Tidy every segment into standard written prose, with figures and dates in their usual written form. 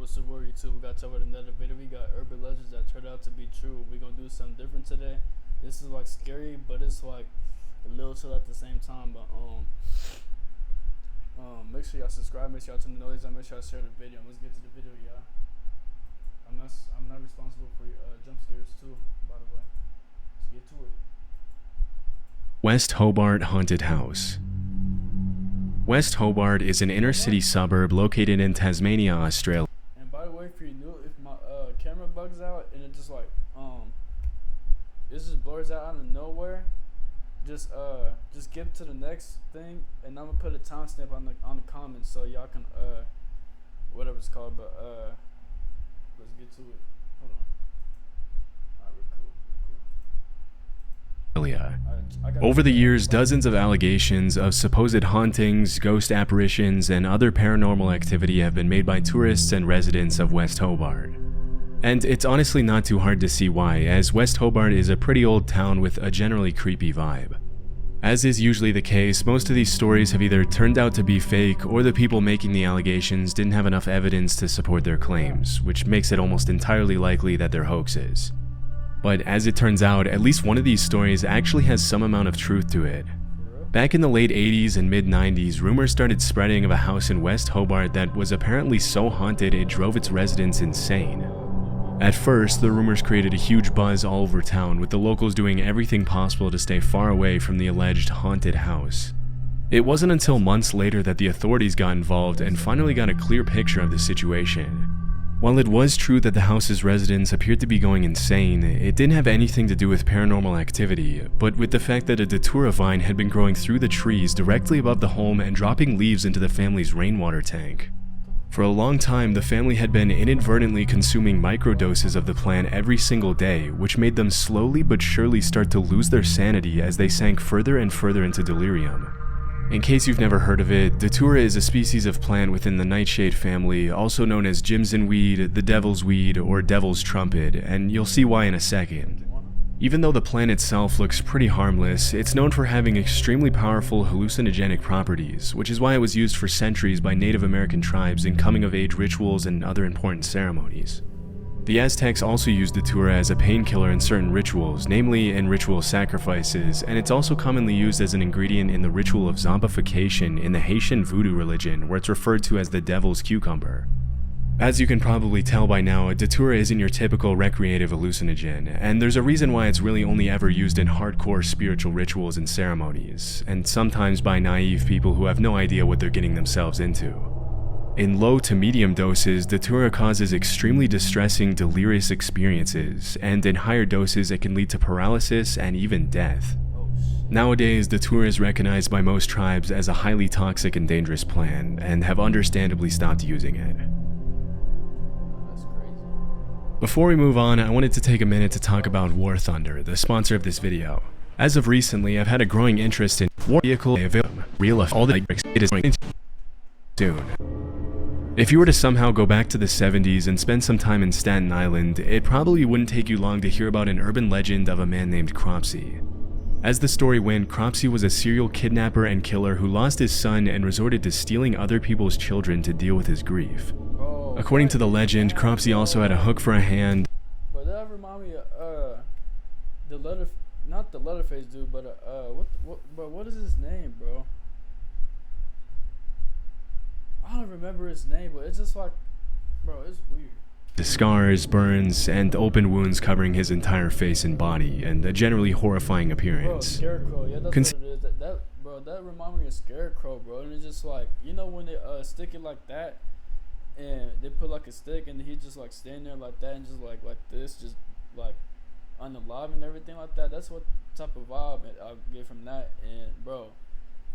What's the word, YouTube? We got to with another video. We got urban legends that turned out to be true. We're gonna do something different today. This is like scary, but it's like a little chill at the same time. But make sure y'all subscribe, make sure y'all turn the noise on, make sure y'all share the video. Let's get to the video, y'all. I'm not responsible for jump scares too, by the way. Let's get to it. West Hobart Haunted House. West Hobart is an inner-city suburb located in Tasmania, Australia. And by the way, if you're new, if my camera bugs out and it just like it just blurs out of nowhere, just skip to the next thing, and I'm gonna put a timestamp on the comments so y'all can whatever it's called. But let's get to it. Hold on. Alright, we're cool. Over the years, dozens of allegations of supposed hauntings, ghost apparitions, and other paranormal activity have been made by tourists and residents of West Hobart. And it's honestly not too hard to see why, as West Hobart is a pretty old town with a generally creepy vibe. As is usually the case, most of these stories have either turned out to be fake, or the people making the allegations didn't have enough evidence to support their claims, which makes it almost entirely likely that they're hoaxes. But as it turns out, at least one of these stories actually has some amount of truth to it. Back in the late 80s and mid 90s, rumors started spreading of a house in West Hobart that was apparently so haunted it drove its residents insane. At first, the rumors created a huge buzz all over town, with the locals doing everything possible to stay far away from the alleged haunted house. It wasn't until months later that the authorities got involved and finally got a clear picture of the situation. While it was true that the house's residents appeared to be going insane, it didn't have anything to do with paranormal activity, but with the fact that a datura vine had been growing through the trees directly above the home and dropping leaves into the family's rainwater tank. For a long time, the family had been inadvertently consuming microdoses of the plant every single day, which made them slowly but surely start to lose their sanity as they sank further and further into delirium. In case you've never heard of it, datura is a species of plant within the nightshade family, also known as Jimson weed, the devil's weed, or devil's trumpet, and you'll see why in a second. Even though the plant itself looks pretty harmless, it's known for having extremely powerful hallucinogenic properties, which is why it was used for centuries by Native American tribes in coming-of-age rituals and other important ceremonies. The Aztecs also used datura as a painkiller in certain rituals, namely in ritual sacrifices, and it's also commonly used as an ingredient in the ritual of zombification in the Haitian voodoo religion, where it's referred to as the devil's cucumber. As you can probably tell by now, datura isn't your typical recreative hallucinogen, and there's a reason why it's really only ever used in hardcore spiritual rituals and ceremonies, and sometimes by naive people who have no idea what they're getting themselves into. In low to medium doses, datura causes extremely distressing, delirious experiences, and in higher doses it can lead to paralysis and even death. Nowadays, datura is recognized by most tribes as a highly toxic and dangerous plant, and have understandably stopped using it. That's crazy. Before we move on, I wanted to take a minute to talk about War Thunder, the sponsor of this video. As of recently, I've had a growing interest in war vehicle real all the it is going soon. If you were to somehow go back to the 70s and spend some time in Staten Island, it probably wouldn't take you long to hear about an urban legend of a man named Cropsey. As the story went, Cropsey was a serial kidnapper and killer who lost his son and resorted to stealing other people's children to deal with his grief. According to the legend, Cropsey also had a hook for a hand. But that remind me of not the Leatherface dude, but what is his name, bro? I don't remember his name, but it's just like, bro, it's weird. The scars, burns, and open wounds covering his entire face and body, and a generally horrifying appearance. Bro, Scarecrow, yeah, that's what it is. That remind me of Scarecrow, bro. And it's just like, you know when they stick it like that, and they put like a stick, and he just like stand there like that, and just like this, just like unalive and everything like that. That's what type of vibe I get from that. And bro,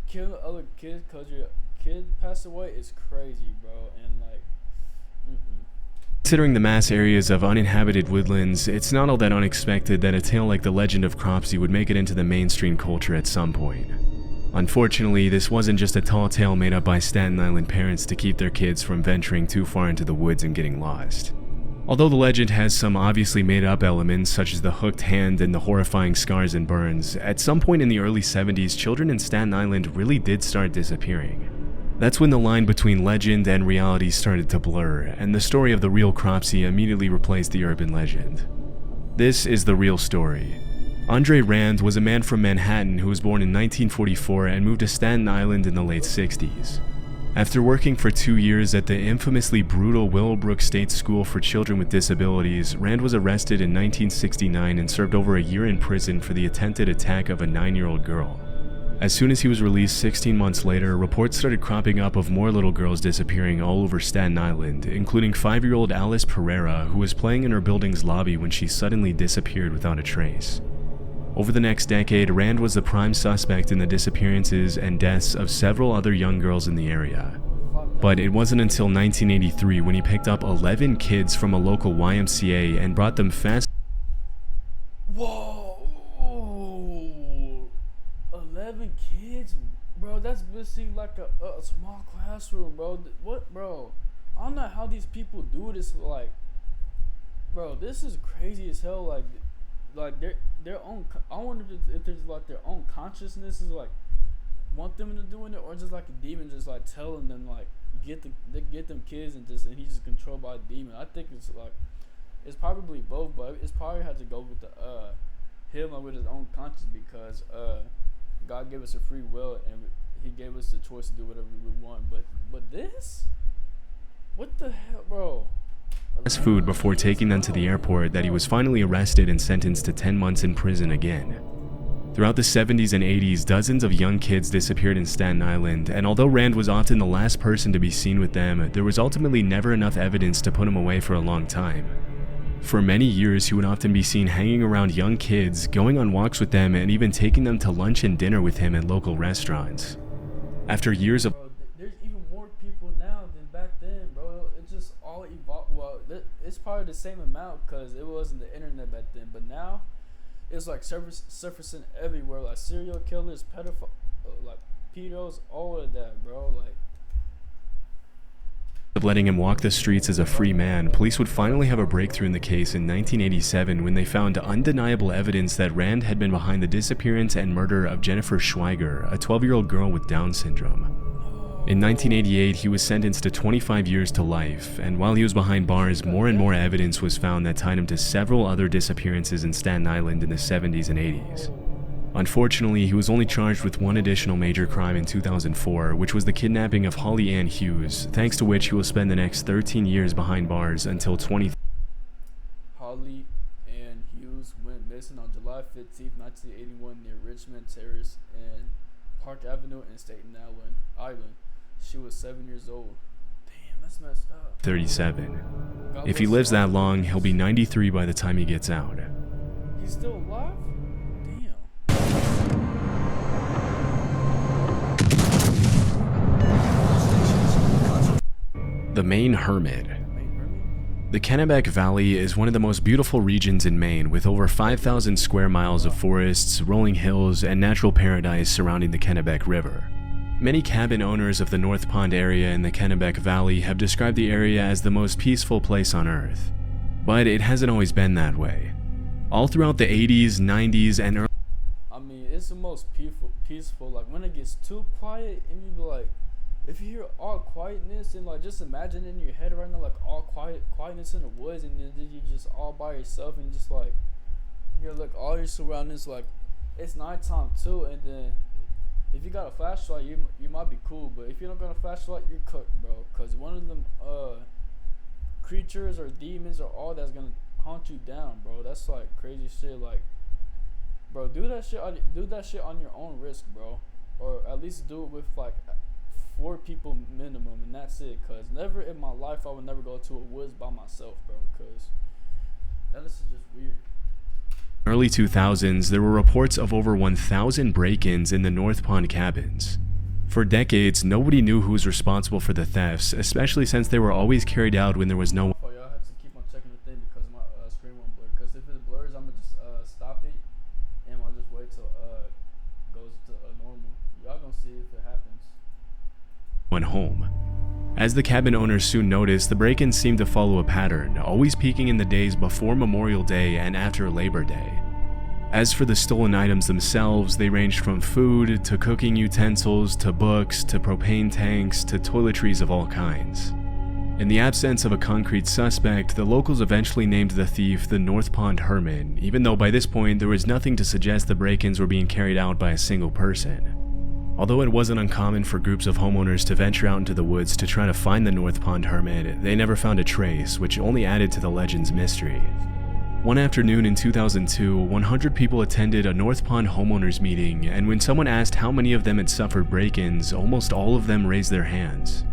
killing other kids cause your kid passed away is crazy, bro. And like considering the mass areas of uninhabited woodlands, it's not all that unexpected that a tale like the legend of Cropsey would make it into the mainstream culture at some point. Unfortunately, this wasn't just a tall tale made up by Staten Island parents to keep their kids from venturing too far into the woods and getting lost. Although the legend has some obviously made up elements such as the hooked hand and the horrifying scars and burns, at some point in the early 70s, children in Staten Island really did start disappearing. That's when the line between legend and reality started to blur, and the story of the real Cropsey immediately replaced the urban legend. This is the real story. Andre Rand was a man from Manhattan who was born in 1944 and moved to Staten Island in the late 60s. After working for 2 years at the infamously brutal Willowbrook State School for Children with Disabilities, Rand was arrested in 1969 and served over a year in prison for the attempted attack of a 9-year-old girl. As soon as he was released 16 months later, reports started cropping up of more little girls disappearing all over Staten Island, including 5-year-old Alice Pereira, who was playing in her building's lobby when she suddenly disappeared without a trace. Over the next decade, Rand was the prime suspect in the disappearances and deaths of several other young girls in the area. But it wasn't until 1983 when he picked up 11 kids from a local YMCA and brought them fast. Whoa! 11 kids? Bro, that's basically like a small classroom, bro. What, bro? I don't know how these people do this. Like, bro, this is crazy as hell. Like their own. I wonder if there's like their own consciousness is like want them into doing it, or just like a demon just like telling them like get them kids and he's just controlled by a demon. I think it's like it's probably both, but it's probably had to go with the him with his own conscience, because God gave us a free will and he gave us the choice to do whatever we want. But this, what the hell, bro? Food before taking them to the airport that he was finally arrested and sentenced to 10 months in prison again. Throughout the 70s and 80s, dozens of young kids disappeared in Staten Island, and although Rand was often the last person to be seen with them, there was ultimately never enough evidence to put him away for a long time. For many years, he would often be seen hanging around young kids, going on walks with them, and even taking them to lunch and dinner with him at local restaurants. After years of There's even more people now than back then, bro. It's just all evolved. Well, it's probably the same amount because it wasn't the internet back then. But now, it's like surfacing everywhere, like serial killers, pedophiles, like pedos, all of that, bro. Like, of letting him walk the streets as a free man, police would finally have a breakthrough in the case in 1987 when they found undeniable evidence that Rand had been behind the disappearance and murder of Jennifer Schweiger, a 12-year-old girl with Down syndrome. In 1988, he was sentenced to 25 years to life, and while he was behind bars, more and more evidence was found that tied him to several other disappearances in Staten Island in the 70s and 80s. Unfortunately, he was only charged with one additional major crime in 2004, which was the kidnapping of Holly Ann Hughes, thanks to which he will spend the next 13 years behind bars until 20. Holly Ann Hughes went missing on July 15, 1981 near Richmond Terrace and Park Avenue in Staten Island. She was 7 years old. Damn, that's messed up. 37. If he lives that long, he'll be 93 by the time he gets out. He's still alive? The Maine Hermit. The Kennebec Valley is one of the most beautiful regions in Maine, with over 5,000 square miles of forests, rolling hills, and natural paradise surrounding the Kennebec River. Many cabin owners of the North Pond area in the Kennebec Valley have described the area as the most peaceful place on earth. But it hasn't always been that way. All throughout the 80s, 90s, and early... I mean, it's the most peaceful. Like, when it gets too quiet, and you be like, if you hear all quietness, and like just imagine in your head right now, like all quietness in the woods, and then you just all by yourself, and just like you're like all your surroundings, like it's nighttime too, and then if you got a flashlight, you might be cool, but if you don't got a flashlight, you're cooked, bro. Cause one of them creatures or demons or all that's gonna hunt you down, bro. That's like crazy shit. Like, bro, do that shit on your own risk, bro, or at least do it with like 4 people minimum, and that's it. Cause never in my life I would never go to a woods by myself, bro. Cause that is just weird. Early 2000s, there were reports of over 1,000 break-ins in the North Pond cabins. For decades, nobody knew who was responsible for the thefts, especially since they were always carried out when there was no one. Oh, y'all have to keep on checking the thing because my screen won't blur. Cause if it blurs, I'm gonna just stop it, and I'll just wait till goes to normal. Y'all gonna see if it happens. Went home. As the cabin owners soon noticed, the break-ins seemed to follow a pattern, always peaking in the days before Memorial Day and after Labor Day. As for the stolen items themselves, they ranged from food to cooking utensils to books to propane tanks to toiletries of all kinds. In the absence of a concrete suspect, the locals eventually named the thief the North Pond Hermit, even though by this point there was nothing to suggest the break-ins were being carried out by a single person. Although it wasn't uncommon for groups of homeowners to venture out into the woods to try to find the North Pond Hermit, they never found a trace, which only added to the legend's mystery. One afternoon in 2002, 100 people attended a North Pond homeowners meeting, and when someone asked how many of them had suffered break-ins, almost all of them raised their hands.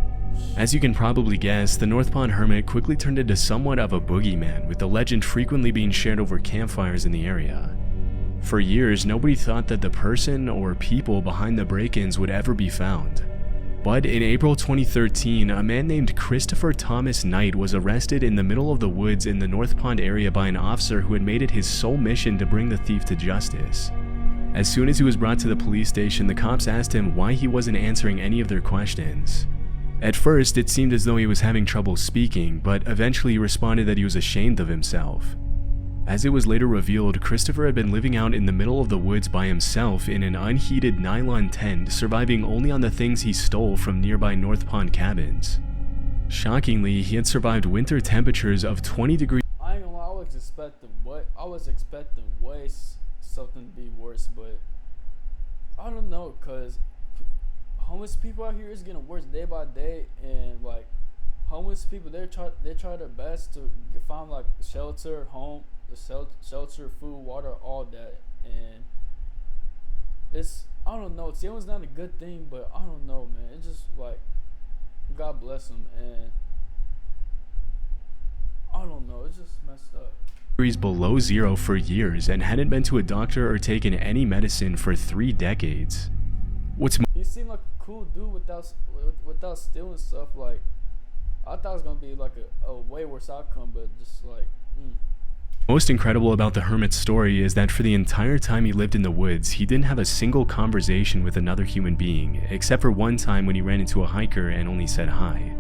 As you can probably guess, the North Pond Hermit quickly turned into somewhat of a boogeyman, with the legend frequently being shared over campfires in the area. For years, nobody thought that the person or people behind the break-ins would ever be found. But in April 2013, a man named Christopher Thomas Knight was arrested in the middle of the woods in the North Pond area by an officer who had made it his sole mission to bring the thief to justice. As soon as he was brought to the police station, the cops asked him why he wasn't answering any of their questions. At first, it seemed as though he was having trouble speaking, but eventually he responded that he was ashamed of himself. As it was later revealed, Christopher had been living out in the middle of the woods by himself in an unheated nylon tent, surviving only on the things he stole from nearby North Pond cabins. Shockingly, he had survived winter temperatures of 20 degrees. I ain't gonna lie, I was expecting something to be worse, but I don't know, cause homeless people out here is getting worse day by day, and like homeless people, they try their best to find like shelter, food, water, all that, and I don't know. Stealing's not a good thing, but I don't know, man. It's just like God bless them, and I don't know. It's just messed up. Below zero for years and hadn't been to a doctor or taken any medicine for 3 decades. He seemed like a cool dude without stealing stuff. Like, I thought it was gonna be like a way worse outcome, but just like. Most incredible about the hermit's story is that for the entire time he lived in the woods, he didn't have a single conversation with another human being, except for one time when he ran into a hiker and only said hi.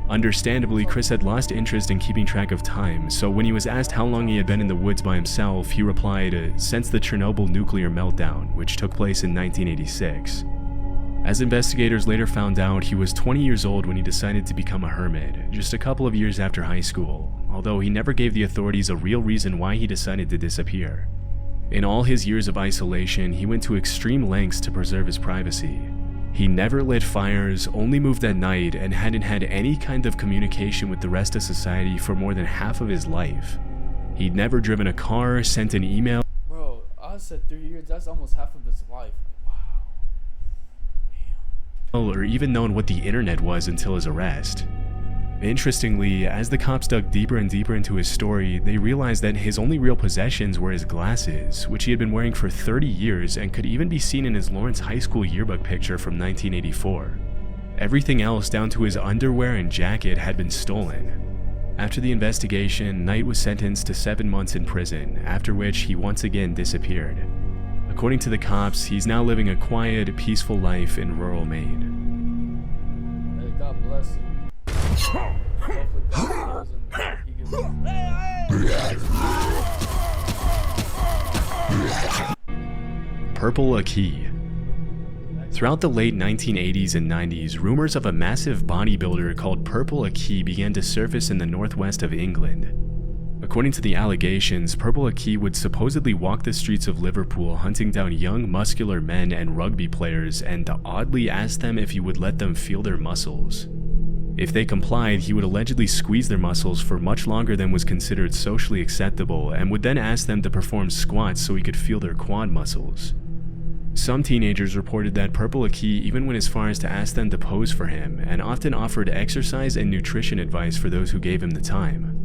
Understandably, Chris had lost interest in keeping track of time, so when he was asked how long he had been in the woods by himself, he replied, since the Chernobyl nuclear meltdown, which took place in 1986. As investigators later found out, he was 20 years old when he decided to become a hermit, just a couple of years after high school, although he never gave the authorities a real reason why he decided to disappear. In all his years of isolation, he went to extreme lengths to preserve his privacy. He never lit fires, only moved at night, and hadn't had any kind of communication with the rest of society for more than half of his life. He'd never driven a car, sent an email. Bro, I said 3 years, that's almost half of his life. Wow. Damn. Or even known what the internet was until his arrest. Interestingly, as the cops dug deeper and deeper into his story, they realized that his only real possessions were his glasses, which he had been wearing for 30 years and could even be seen in his Lawrence High School yearbook picture from 1984. Everything else, down to his underwear and jacket, had been stolen. After the investigation, Knight was sentenced to 7 months in prison, after which he once again disappeared. According to the cops, he's now living a quiet, peaceful life in rural Maine. Hey, God bless him. Hopefully God heals him. Purple Aki. Throughout the late 1980s and 90s, rumors of a massive bodybuilder called Purple Aki began to surface in the northwest of England. According to the allegations, Purple Aki would supposedly walk the streets of Liverpool hunting down young muscular men and rugby players and oddly ask them if he would let them feel their muscles. If they complied, he would allegedly squeeze their muscles for much longer than was considered socially acceptable and would then ask them to perform squats so he could feel their quad muscles. Some teenagers reported that Purple Aki even went as far as to ask them to pose for him and often offered exercise and nutrition advice for those who gave him the time.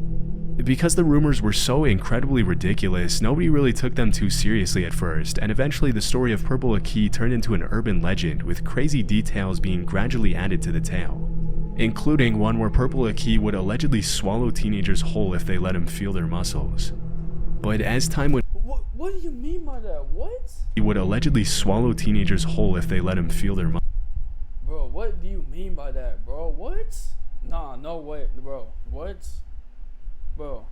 Because the rumors were so incredibly ridiculous, nobody really took them too seriously at first, and eventually the story of Purple Aki turned into an urban legend with crazy details being gradually added to the tale, including one where Purple Aki would allegedly swallow teenagers whole if they let him feel their muscles. But as time went, What do you mean by that? What? He would allegedly swallow teenagers whole if they let him feel their muscles. Bro, what do you mean by that, bro? What? Nah, no way, bro. What? Bro.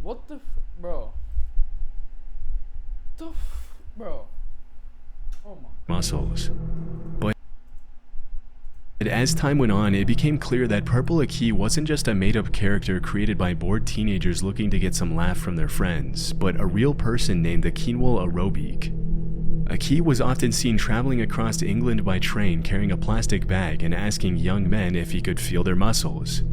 What the bro? Bro. Oh my. Muscles. But as time went on, it became clear that Purple Aki wasn't just a made-up character created by bored teenagers looking to get some laugh from their friends, but a real person named Akinwul Arobic. Aki was often seen traveling across England by train carrying a plastic bag and asking young men if he could feel their muscles.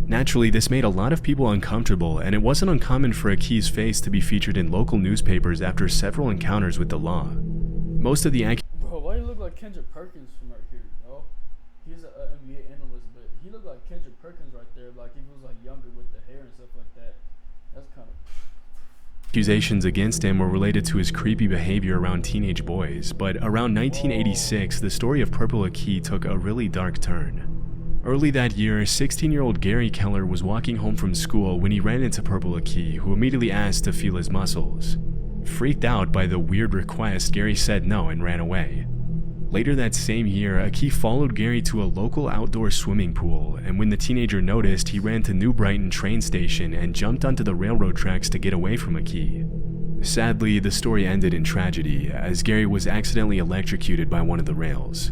Naturally, this made a lot of people uncomfortable, and it wasn't uncommon for Aki's face to be featured in local newspapers after several encounters with the law. Most of the Bro, why you look like Kendrick Perkins from right here, bro? He's an NBA analyst, but he looked like Kendrick Perkins right there, like he was like younger with the hair and stuff like that. That's kind of... accusations against him were related to his creepy behavior around teenage boys, but around 1986, the story of Purple Aki took a really dark turn. Early that year, 16-year-old Gary Keller was walking home from school when he ran into Purple Aki, who immediately asked to feel his muscles. Freaked out by the weird request, Gary said no and ran away. Later that same year, Aki followed Gary to a local outdoor swimming pool, and when the teenager noticed, he ran to New Brighton train station and jumped onto the railroad tracks to get away from Aki. Sadly, the story ended in tragedy, as Gary was accidentally electrocuted by one of the rails.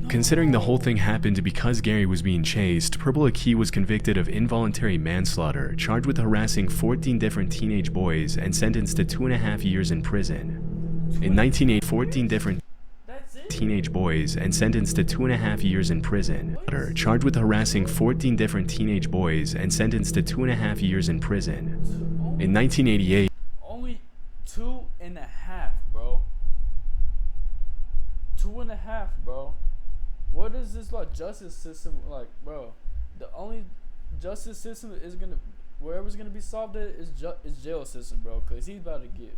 Considering the whole thing happened because Gary was being chased, Purple Aki was convicted of involuntary manslaughter, charged with harassing 14 different teenage boys, and sentenced to 2.5 years in prison. In 1980, 14 different teenage boys and sentenced to 2.5 years in prison. Charged with harassing 14 different teenage boys and sentenced to 2.5 years in prison. In 1988, only 2.5, bro. 2.5, bro. What is this like justice system like, bro? The only justice system is gonna, wherever's gonna be solved at is jail system, bro. Cause he's about to get.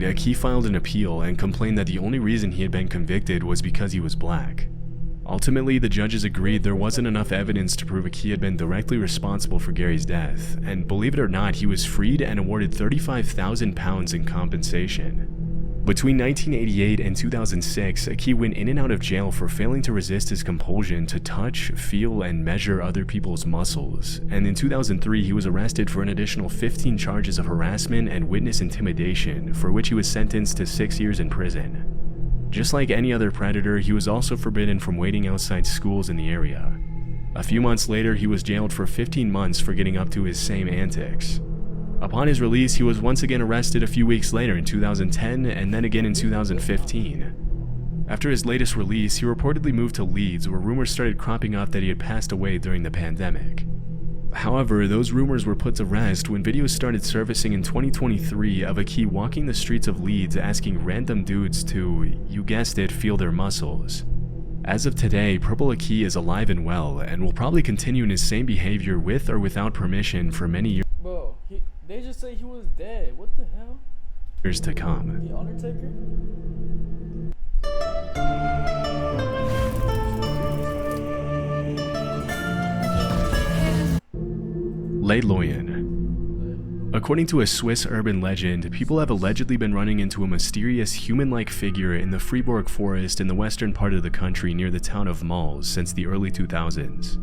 Aki filed an appeal and complained that the only reason he had been convicted was because he was black. Ultimately, the judges agreed there wasn't enough evidence to prove Aki had been directly responsible for Gary's death, and believe it or not, he was freed and awarded £35,000 in compensation. Between 1988 and 2006, Aki went in and out of jail for failing to resist his compulsion to touch, feel, and measure other people's muscles, and in 2003 he was arrested for an additional 15 charges of harassment and witness intimidation, for which he was sentenced to 6 years in prison. Just like any other predator, he was also forbidden from waiting outside schools in the area. A few months later, he was jailed for 15 months for getting up to his same antics. Upon his release, he was once again arrested a few weeks later in 2010 and then again in 2015. After his latest release, he reportedly moved to Leeds, where rumors started cropping up that he had passed away during the pandemic. However, those rumors were put to rest when videos started surfacing in 2023 of Aki walking the streets of Leeds asking random dudes to, you guessed it, feel their muscles. As of today, Purple Aki is alive and well, and will probably continue in his same behavior with or without permission for many Bro, they just say he was dead. What the hell? years to come. The Undertaker? Les Loyen. According to a Swiss urban legend, people have allegedly been running into a mysterious human-like figure in the Fribourg forest in the western part of the country near the town of Mals since the early 2000s.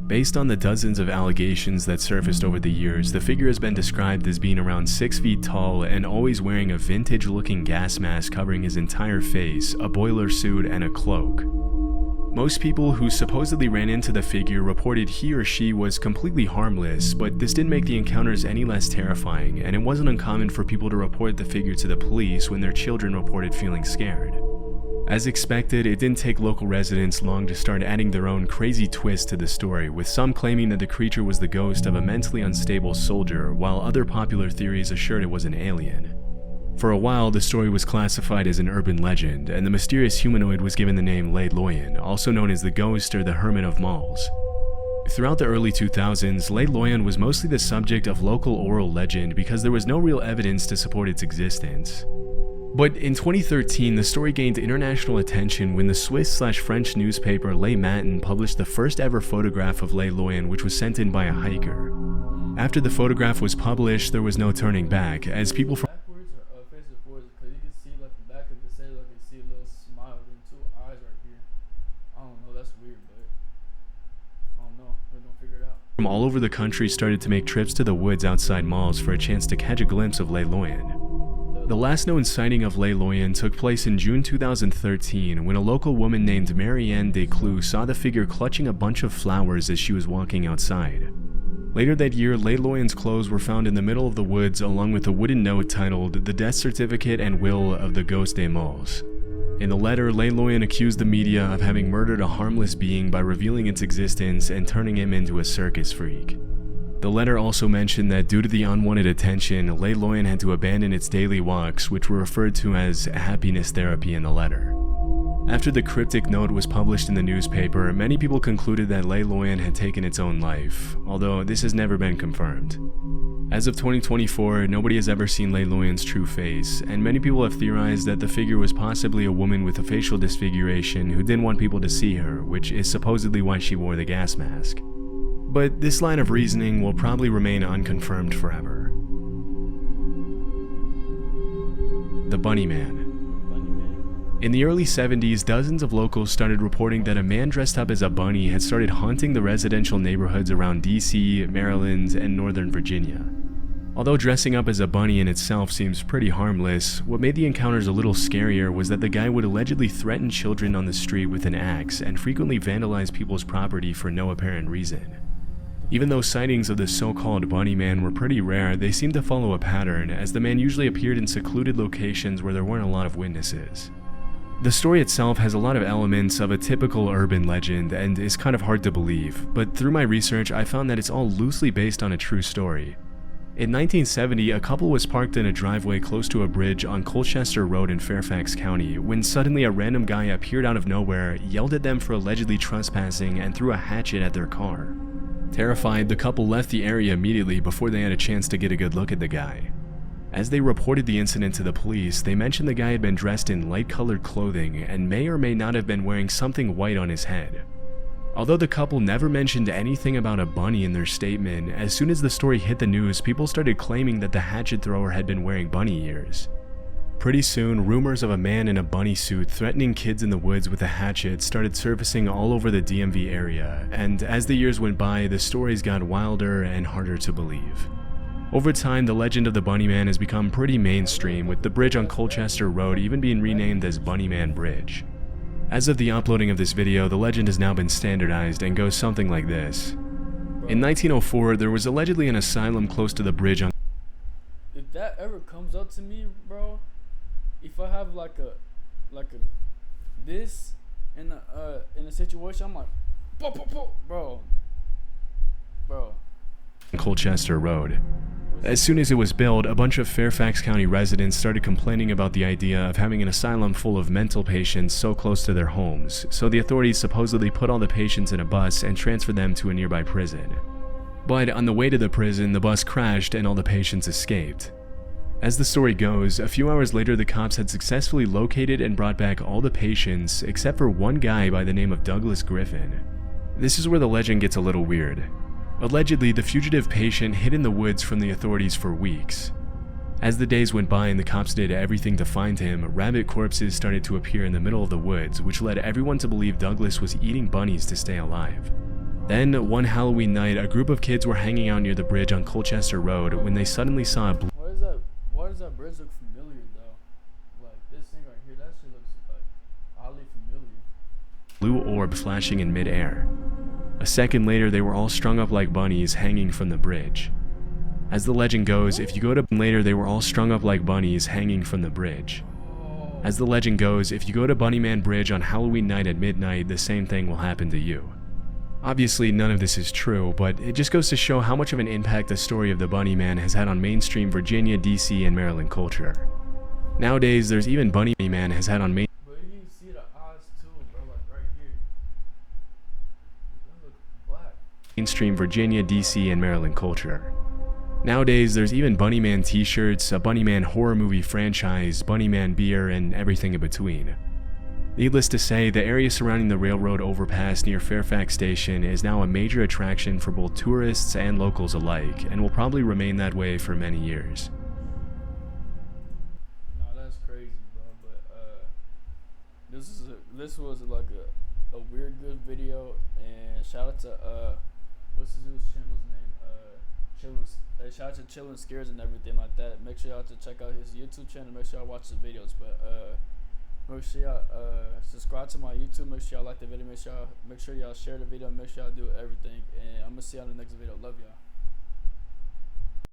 Based on the dozens of allegations that surfaced over the years, the figure has been described as being around 6 feet tall and always wearing a vintage-looking gas mask covering his entire face, a boiler suit, and a cloak. Most people who supposedly ran into the figure reported he or she was completely harmless, but this didn't make the encounters any less terrifying, and it wasn't uncommon for people to report the figure to the police when their children reported feeling scared. As expected, it didn't take local residents long to start adding their own crazy twist to the story, with some claiming that the creature was the ghost of a mentally unstable soldier, while other popular theories assured it was an alien. For a while, the story was classified as an urban legend, and the mysterious humanoid was given the name Les Loyen, also known as the Ghost or the Hermit of Mals. Throughout the early 2000s, Les Loyen was mostly the subject of local oral legend because there was no real evidence to support its existence. But in 2013, the story gained international attention when the Swiss/French newspaper Les Matins published the first ever photograph of Les Loyen, which was sent in by a hiker. After the photograph was published, there was no turning back, as people from Backwards or facing forwards, because you can see like the back of his head, like you see a little smile and 2 eyes right here. I don't know, that's weird, but I don't know. We're gonna figure it out. from all over the country started to make trips to the woods outside malls for a chance to catch a glimpse of Lei Loyan. The last known sighting of Lei Loyan took place in June 2013 when a local woman named Marianne Desclous saw the figure clutching a bunch of flowers as she was walking outside. Later that year, Lei Loyan's clothes were found in the middle of the woods along with a wooden note titled "The Death Certificate and Will of the Ghost des Malls." In the letter, Lei Loyan accused the media of having murdered a harmless being by revealing its existence and turning him into a circus freak. The letter also mentioned that due to the unwanted attention, Lei Loyan had to abandon its daily walks, which were referred to as happiness therapy in the letter. After the cryptic note was published in the newspaper, many people concluded that Lei Loyan had taken its own life, although this has never been confirmed. As of 2024, nobody has ever seen Lei Loyan's true face, and many people have theorized that the figure was possibly a woman with a facial disfiguration who didn't want people to see her, which is supposedly why she wore the gas mask. But this line of reasoning will probably remain unconfirmed forever. The Bunny Man. In the early 70s, dozens of locals started reporting that a man dressed up as a bunny had started haunting the residential neighborhoods around DC, Maryland, and Northern Virginia. Although dressing up as a bunny in itself seems pretty harmless, what made the encounters a little scarier was that the guy would allegedly threaten children on the street with an axe and frequently vandalize people's property for no apparent reason. Even though sightings of the so-called Bunny Man were pretty rare, they seemed to follow a pattern, as the man usually appeared in secluded locations where there weren't a lot of witnesses. The story itself has a lot of elements of a typical urban legend and is kind of hard to believe, but through my research I found that it's all loosely based on a true story. In 1970, a couple was parked in a driveway close to a bridge on Colchester Road in Fairfax County when suddenly a random guy appeared out of nowhere, yelled at them for allegedly trespassing, and threw a hatchet at their car. Terrified, the couple left the area immediately before they had a chance to get a good look at the guy. As they reported the incident to the police, they mentioned the guy had been dressed in light-colored clothing and may or may not have been wearing something white on his head. Although the couple never mentioned anything about a bunny in their statement, as soon as the story hit the news, people started claiming that the hatchet thrower had been wearing bunny ears. Pretty soon, rumors of a man in a bunny suit threatening kids in the woods with a hatchet started surfacing all over the DMV area, and as the years went by, the stories got wilder and harder to believe. Over time, the legend of the Bunny Man has become pretty mainstream, with the bridge on Colchester Road even being renamed as Bunny Man Bridge. As of the uploading of this video, the legend has now been standardized and goes something like this. In 1904, there was allegedly an asylum close to the bridge on... If that ever comes up to me, bro, if I have like a this in a situation, I'm like, bro. Colchester Road. As soon as it was built, a bunch of Fairfax County residents started complaining about the idea of having an asylum full of mental patients so close to their homes, so the authorities supposedly put all the patients in a bus and transferred them to a nearby prison. But on the way to the prison, the bus crashed and all the patients escaped. As the story goes, a few hours later the cops had successfully located and brought back all the patients except for one guy by the name of Douglas Griffin. This is where the legend gets a little weird. Allegedly, the fugitive patient hid in the woods from the authorities for weeks. As the days went by and the cops did everything to find him, rabbit corpses started to appear in the middle of the woods, which led everyone to believe Douglas was eating bunnies to stay alive. Then, one Halloween night, a group of kids were hanging out near the bridge on Colchester Road when they suddenly saw a Why does that bridge look familiar though? Like this thing right here, that shit looks like oddly familiar. Blue orb flashing in midair. A second later, they were all strung up like bunnies hanging from the bridge. As the legend goes, if you go to later, they were all strung up like bunnies hanging from the bridge. As the legend goes, if you go to Bunny Man Bridge on Halloween night at midnight, the same thing will happen to you. Obviously, none of this is true, but it just goes to show how much of an impact the story of the Bunny Man has had on mainstream Virginia, DC, and Maryland culture. Nowadays, there's even Bunny Man has had on But you can see the eyes too, bro, like right here. That looks black. mainstream Virginia, DC, and Maryland culture. Nowadays, there's even Bunny Man t-shirts, a Bunny Man horror movie franchise, Bunny Man beer, and everything in between. Needless to say, the area surrounding the railroad overpass near Fairfax Station is now a major attraction for both tourists and locals alike, and will probably remain that way for many years. No, that's crazy, bro. But this was like a weird good video, and shout out to what's his channel's name? Chillin'. Shout out to Chillin' Scares and everything like that. Make sure y'all to check out his YouTube channel. Make sure y'all watch his videos. But make sure y'all subscribe to my YouTube. Make sure y'all like the video. Make sure y'all share the video. Make sure y'all do everything. And I'm gonna see y'all in the next video. Love y'all.